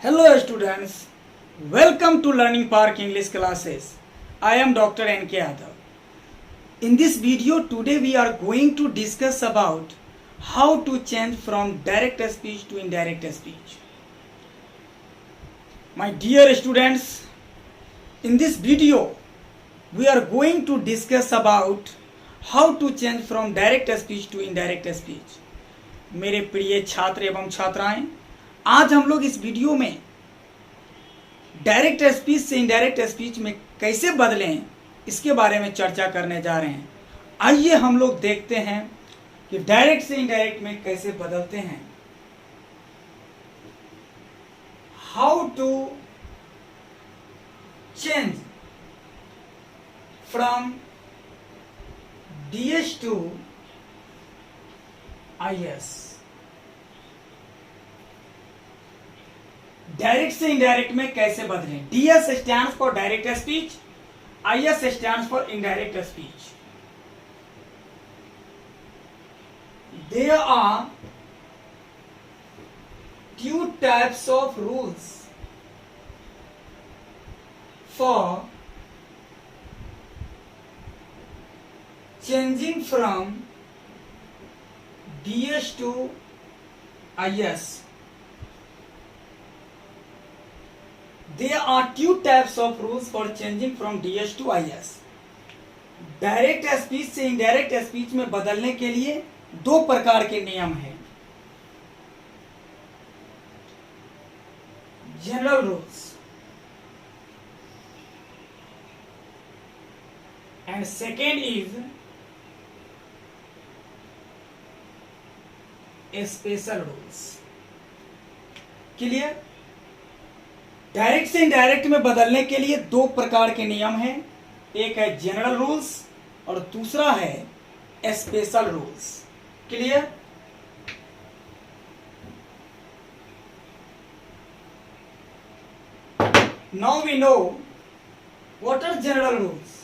Hello students, welcome to Learning Park English classes. I am Dr. N.K. Yadav. In this video today we are going to discuss about how to change from direct speech to indirect speech. My dear students, in this video we are going to discuss about how to change from direct speech to indirect speech. मेरे प्रिय छात्र एवं छात्राएं, आज हम लोग इस video में डायरेक्ट स्पीच से इनडायरेक्ट स्पीच में कैसे बदलें इसके बारे में चर्चा करने जा रहे हैं। आइए हम लोग देखते हैं कि डायरेक्ट से इनडायरेक्ट में कैसे बदलते हैं। How to change from DS to IS। Direct से इनडायरेक्ट में कैसे बदलें। DS stands for direct speech, IS stands for indirect speech. There are two types of rules for changing from DS to IS. There are two types of rules for changing from DS to IS. Direct speech से indirect speech में बदलने के लिए दो प्रकार के नियम हैं। General rules and second is special rules. Clear? Direct से इनडायरेक्ट में बदलने के लिए दो प्रकार के नियम हैं, एक है जनरल रूल्स और दूसरा है special rules. Clear? Now we know what are general rules.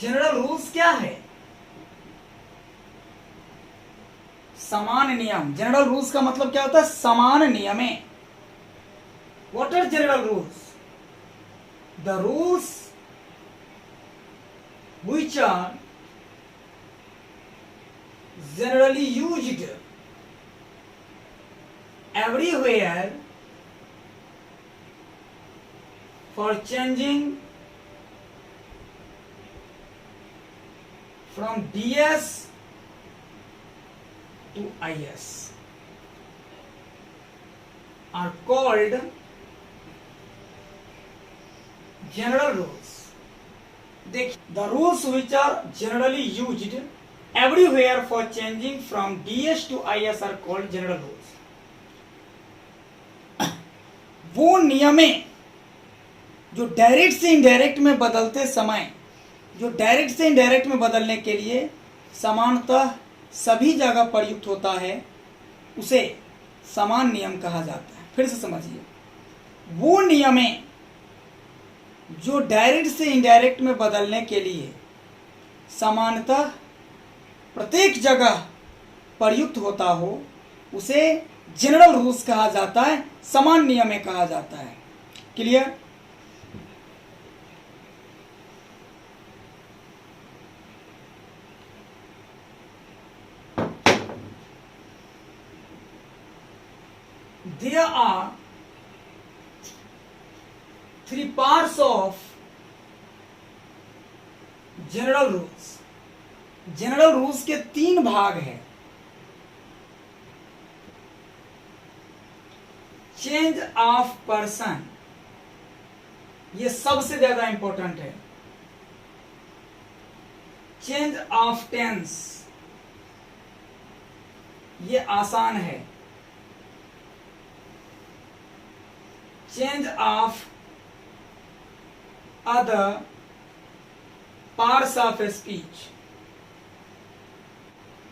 General rules क्या है? समान नियम। जनरल रूल्स का मतलब क्या होता है? समान नियमें। What are general rules? The rules which are generally used everywhere for changing from DS to IS are called general rules. The rules which are generally used everywhere for changing from DS to IS are called general rules. वो नियमें जो direct से indirect में बदलते समय, जो direct से indirect में बदलने के लिए समानतः सभी जगह प्रयुक्त होता है, उसे समान नियम कहा जाता है। फिर से समझिए, वो नियमें जो डायरेक्ट से इनडायरेक्ट में बदलने के लिए समानतः प्रत्येक जगह प्रयुक्त होता हो, उसे जनरल रूल्स कहा जाता है, समान नियमें कहा जाता है। Clear? There are three parts of general rules. General rules के तीन भाग हैं। चेंज ऑफ पर्सन, ये सबसे ज्यादा इंपॉर्टेंट है। चेंज ऑफ टेंस, ये आसान है। Change of other parts of speech.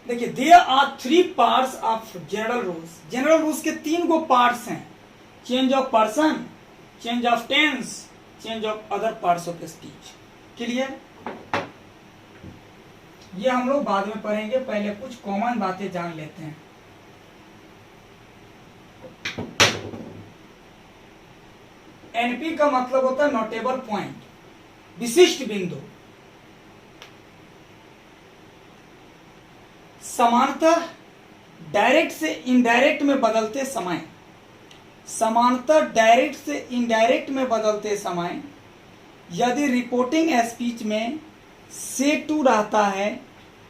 देखिए, there are three parts of general rules. General rules के तीन गो पार्ट्स हैं, change of person, change of tense, change of other parts of speech. Clear? ये हम लोग बाद में पढ़ेंगे, पहले कुछ कॉमन बातें जान लेते हैं। एनपी का मतलब होता है नोटेबल पॉइंट, विशिष्ट बिंदु। समानतः डायरेक्ट से इनडायरेक्ट में बदलते समय, समानतः डायरेक्ट से इनडायरेक्ट में बदलते समय यदि रिपोर्टिंग स्पीच में से टू रहता है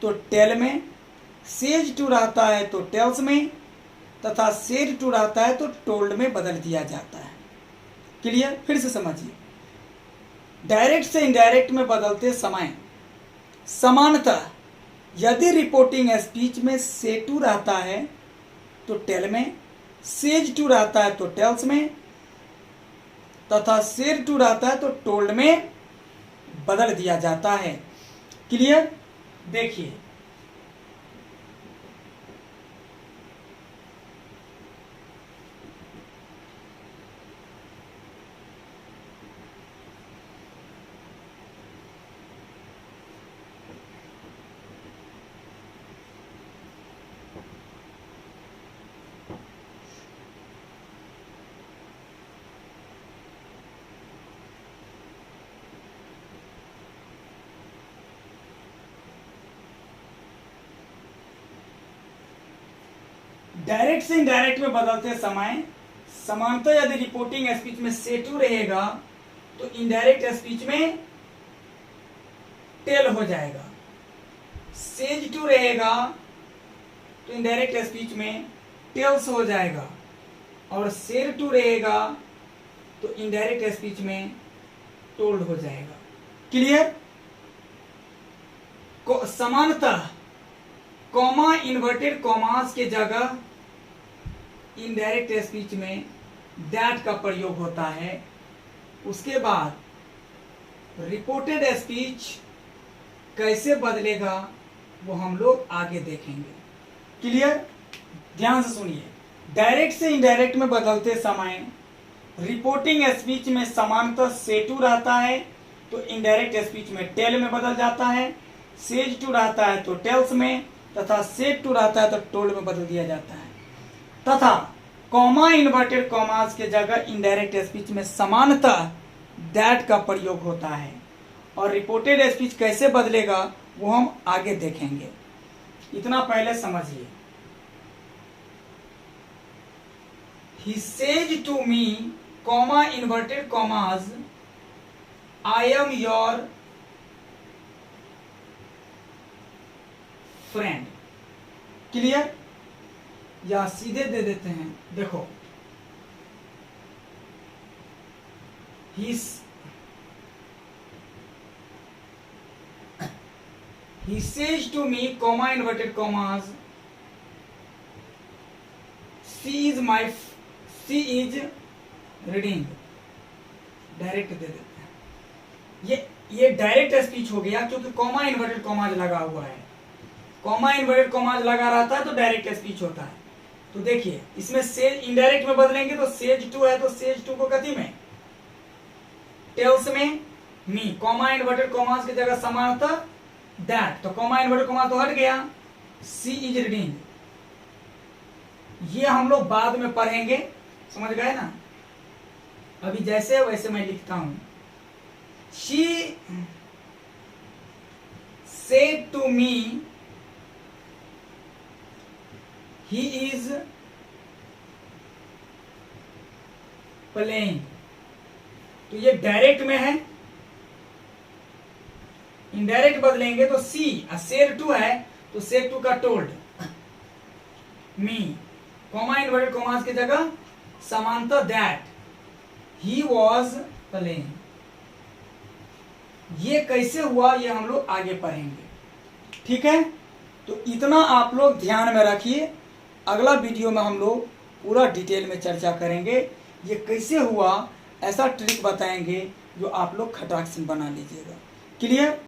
तो टेल में, सेज टू रहता है तो टेल्स में, तथा सेड टू रहता है तो टोल्ड में बदल दिया जाता है। क्लियर? फिर से समझिए, डायरेक्ट से इनडायरेक्ट में बदलते समय समानतः यदि रिपोर्टिंग स्पीच में से टू रहता है तो टेल में, सेज टू रहता है तो टेल्स में, तथा सेड टू रहता है तो टोल्ड में बदल दिया जाता है। क्लियर? देखिए, डायरेक्ट से इनडायरेक्ट में बदलते समय समानतः यदि रिपोर्टिंग स्पीच में से टू रहेगा तो इनडायरेक्ट स्पीच में टेल हो जाएगा, सेज टू रहेगा तो इनडायरेक्ट स्पीच में टेल्स हो जाएगा, और सेर टू रहेगा तो इनडायरेक्ट स्पीच में टोल्ड हो जाएगा। क्लियर? समानतः कॉमा इन्वर्टेड कॉमास के जगह इनडायरेक्ट स्पीच में दैट का प्रयोग होता है। उसके बाद रिपोर्टेड स्पीच कैसे बदलेगा वो हम लोग आगे देखेंगे। क्लियर? ध्यान से सुनिए, डायरेक्ट से इनडायरेक्ट में बदलते समय रिपोर्टिंग स्पीच में समानतः से टू रहता है तो इनडायरेक्ट स्पीच में टेल में बदल जाता है, सेज टू रहता है तो टेल्स में, तथा सेड टू रहता है तो टोल्ड में बदल दिया जाता है। तथा कॉमा इन्वर्टेड कॉमास के जगह इनडायरेक्ट स्पीच में समानतः दैट का प्रयोग होता है, और रिपोर्टेड स्पीच कैसे बदलेगा वो हम आगे देखेंगे। इतना पहले समझिए, he says to me comma inverted commas I am your friend. Clear? या सीधे दे देते हैं, देखो, he says to me comma inverted commas she is reading। Direct दे देते हैं, ये डायरेक्ट स्पीच हो गया क्योंकि कॉमा इन्वर्टेड कॉमाज लगा हुआ है। कॉमा इन्वर्टेड कॉमाज लगा रहता है तो डायरेक्ट स्पीच होता है। तो देखिए, इसमें सेज इनडायरेक्ट में बदलेंगे तो सेज टू है तो सेज टू को गति में, टेल्स में मी, कॉमा इन्वर्टेड कॉमास की जगह समानतः दैट, तो कॉमा इन्वर्टेड कॉमा तो हट गया, सी इज रीडिंग। ये हम लोग बाद में पढ़ेंगे, समझ गए ना? अभी जैसे वैसे मैं लिखता हूं, she said to me he is playing। तो ये डायरेक्ट में है, इनडायरेक्ट बदलेंगे तो सी, सेर टू है तो सेर टू का टोल्ड, मी, कॉमा इन्वर्टेड कॉमास की जगह समानतः दैट, ही वॉज प्लेइंग। ये कैसे हुआ ये हम लोग आगे पढ़ेंगे। ठीक है? तो इतना आप लोग ध्यान में रखिए, अगला वीडियो में हम लोग पूरा डिटेल में चर्चा करेंगे, ये कैसे हुआ, ऐसा ट्रिक बताएंगे जो आप लोग खटाक से बना लीजिएगा। क्लियर?